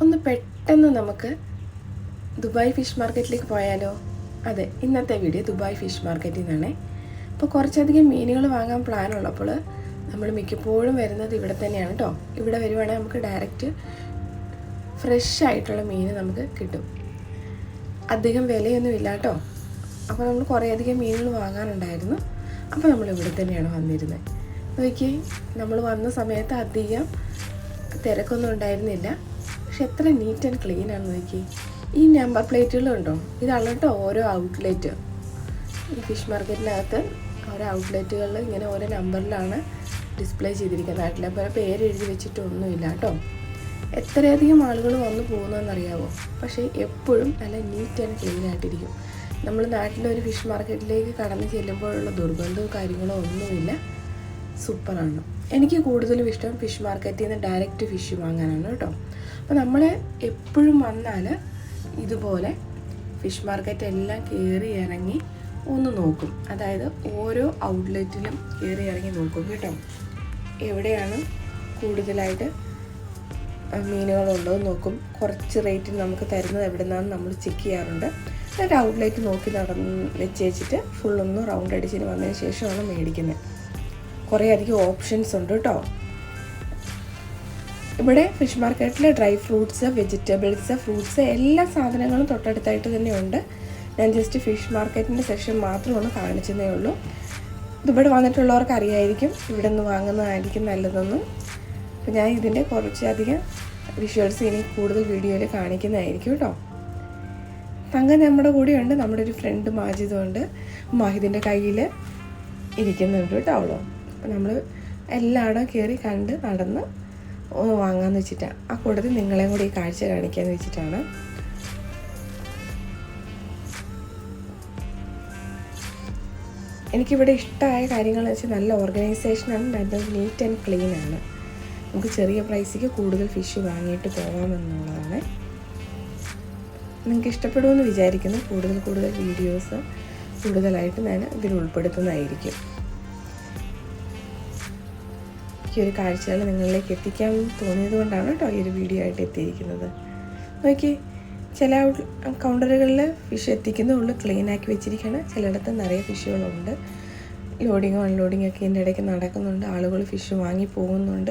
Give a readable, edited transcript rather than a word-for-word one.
ഒന്ന് പെട്ടെന്ന് നമുക്ക് ദുബായ് ഫിഷ് മാർക്കറ്റിലേക്ക് പോയാലോ? അതെ, ഇന്നത്തെ വീഡിയോ ദുബായ് ഫിഷ് മാർക്കറ്റിൽ നിന്നാണേ. അപ്പോൾ കുറച്ചധികം മീനുകൾ വാങ്ങാൻ പ്ലാൻ ഉള്ളപ്പോൾ നമ്മൾ മിക്കപ്പോഴും വരുന്നത് ഇവിടെ തന്നെയാണ് കേട്ടോ. ഇവിടെ വരുവാണെങ്കിൽ നമുക്ക് ഡയറക്റ്റ് ഫ്രഷ് ആയിട്ടുള്ള മീൻ നമുക്ക് കിട്ടും. അധികം വിലയൊന്നും ഇല്ല കേട്ടോ. അപ്പോൾ നമ്മൾ കുറേയധികം മീനുകൾ വാങ്ങാനുണ്ടായിരുന്നു. അപ്പോൾ നമ്മൾ ഇവിടെ തന്നെയാണ് വന്നിരുന്നത്. നോക്കി, നമ്മൾ വന്ന സമയത്ത് അധികം തിരക്കൊന്നും ഉണ്ടായിരുന്നില്ല. പക്ഷെ എത്ര നീറ്റ് ആൻഡ് ക്ലീൻ ആണെന്ന് നോക്കി. ഈ നമ്പർ പ്ലേറ്റുകളുണ്ടോ, ഇതാണ് കേട്ടോ ഓരോ ഔട്ട്ലെറ്റ്. ഈ ഫിഷ് മാർക്കറ്റിനകത്ത് ഓരോ ഔട്ട്ലെറ്റുകളിൽ ഇങ്ങനെ ഓരോ നമ്പറിലാണ് ഡിസ്പ്ലേ ചെയ്തിരിക്കുന്നത്. നാട്ടിലെ പേര് എഴുതി വെച്ചിട്ടൊന്നുമില്ല കേട്ടോ. എത്രയധികം ആളുകൾ വന്നു പോകുന്നതെന്നറിയാമോ? പക്ഷേ എപ്പോഴും നല്ല നീറ്റ് ആൻഡ് ക്ലീൻ ആയിട്ടിരിക്കും. നമ്മൾ നാട്ടിലൊരു ഫിഷ് മാർക്കറ്റിലേക്ക് കടന്ന് ചെല്ലുമ്പോഴുള്ള ദുർഗന്ധവും കാര്യങ്ങളോ ഒന്നുമില്ല. സൂപ്പറാണ്. എനിക്ക് കൂടുതലും ഇഷ്ടം ഫിഷ് മാർക്കറ്റിൽ നിന്ന് ഡയറക്റ്റ് ഫിഷ് വാങ്ങാനാണ് കേട്ടോ. അപ്പോൾ നമ്മൾ എപ്പോഴും വന്നാൽ ഇതുപോലെ ഫിഷ് മാർക്കറ്റ് എല്ലാം കയറി ഇറങ്ങി ഒന്ന് നോക്കും. അതായത് ഓരോ ഔട്ട്ലെറ്റിലും കയറി ഇറങ്ങി നോക്കും കേട്ടോ. എവിടെയാണ് കൂടുതലായിട്ട് മീനുകളുണ്ടോ എന്ന് നോക്കും. കുറച്ച് റേറ്റിന് നമുക്ക് തരുന്നത് എവിടെ നിന്നാണെന്ന് നമ്മൾ ചെക്ക് ചെയ്യാറുണ്ട്. എന്നിട്ട് ഔട്ട്ലെറ്റ് നോക്കി വെച്ചിട്ട് ഫുള്ളൊന്ന് റൗണ്ട് അടിച്ചിട്ട് വന്നതിന് ശേഷമാണ് മേടിക്കുന്നത്. കുറേ അധികം ഓപ്ഷൻസ് ഉണ്ട് കേട്ടോ. ഇവിടെ ഫിഷ് മാർക്കറ്റിൽ ഡ്രൈ ഫ്രൂട്ട്സ്, വെജിറ്റബിൾസ്, ഫ്രൂട്ട്സ് എല്ലാ സാധനങ്ങളും തൊട്ടടുത്തായിട്ട് തന്നെയുണ്ട്. ഞാൻ ജസ്റ്റ് ഫിഷ് മാർക്കറ്റിൻ്റെ സെക്ഷൻ മാത്രമാണ് കാണിച്ചതേ ഉള്ളൂ. ഇതിവിടെ വന്നിട്ടുള്ളവർക്ക് അറിയായിരിക്കും ഇവിടെ നിന്ന് വാങ്ങുന്നതായിരിക്കും നല്ലതെന്ന്. അപ്പോൾ ഞാൻ ഇതിൻ്റെ കുറച്ചധികം വിഷ്വൽസ് ഇനി കൂടുതൽ വീഡിയോയിൽ കാണിക്കുന്നതായിരിക്കും കേട്ടോ. തങ്ക നമ്മുടെ കൂടെയുണ്ട്. നമ്മുടെ ഒരു ഫ്രണ്ട് മാജിദുണ്ട്. മാഹിദിൻ്റെ കയ്യിൽ ഇരിക്കുന്നുണ്ട് കേട്ടോ അവളോ. അപ്പോൾ നമ്മൾ എല്ലായിടവും കയറി കണ്ട് നടന്ന് വാങ്ങാമെന്ന് വെച്ചിട്ടാണ്. ആ കൂട്ടത്തിൽ നിങ്ങളെയും കൂടി ഈ കാഴ്ച കാണിക്കാമെന്ന് വെച്ചിട്ടാണ്. എനിക്കിവിടെ ഇഷ്ടമായ കാര്യങ്ങളെന്ന് വെച്ചാൽ നല്ല ഓർഗനൈസേഷനാണ്, നല്ല നീറ്റ് ആൻഡ് ക്ലീൻ ആണ്. നമുക്ക് ചെറിയ പ്രൈസിക്ക് കൂടുതൽ ഫിഷ് വാങ്ങിയിട്ട് പോകാമെന്നുള്ളതാണ്. നിങ്ങൾക്ക് ഇഷ്ടപ്പെടുമെന്ന് വിചാരിക്കുന്നു. കൂടുതൽ വീഡിയോസ് കൂടുതലായിട്ട് ഞാൻ ഇതിൽ ഉൾപ്പെടുത്തുന്നതായിരിക്കും. ഈ ഒരു കാഴ്ചകൾ നിങ്ങളിലേക്ക് എത്തിക്കാൻ തോന്നിയത് കൊണ്ടാണ് കേട്ടോ ഈ ഒരു വീഡിയോ ആയിട്ട് എത്തിയിരിക്കുന്നത്. നോക്കി, ചില കൗണ്ടറുകളിൽ ഫിഷ് എത്തിക്കുന്നതുള്ളൂ ക്ലീൻ ആക്കി വെച്ചിരിക്കുകയാണ്. ചിലയിടത്ത് നിറയെ ഫിഷുകളുണ്ട്. ലോഡിങ്ങും അൺലോഡിങ്ങും ഒക്കെ ഇതിൻ്റെ ഇടയ്ക്ക് നടക്കുന്നുണ്ട്. ആളുകൾ ഫിഷ് വാങ്ങി പോകുന്നുണ്ട്.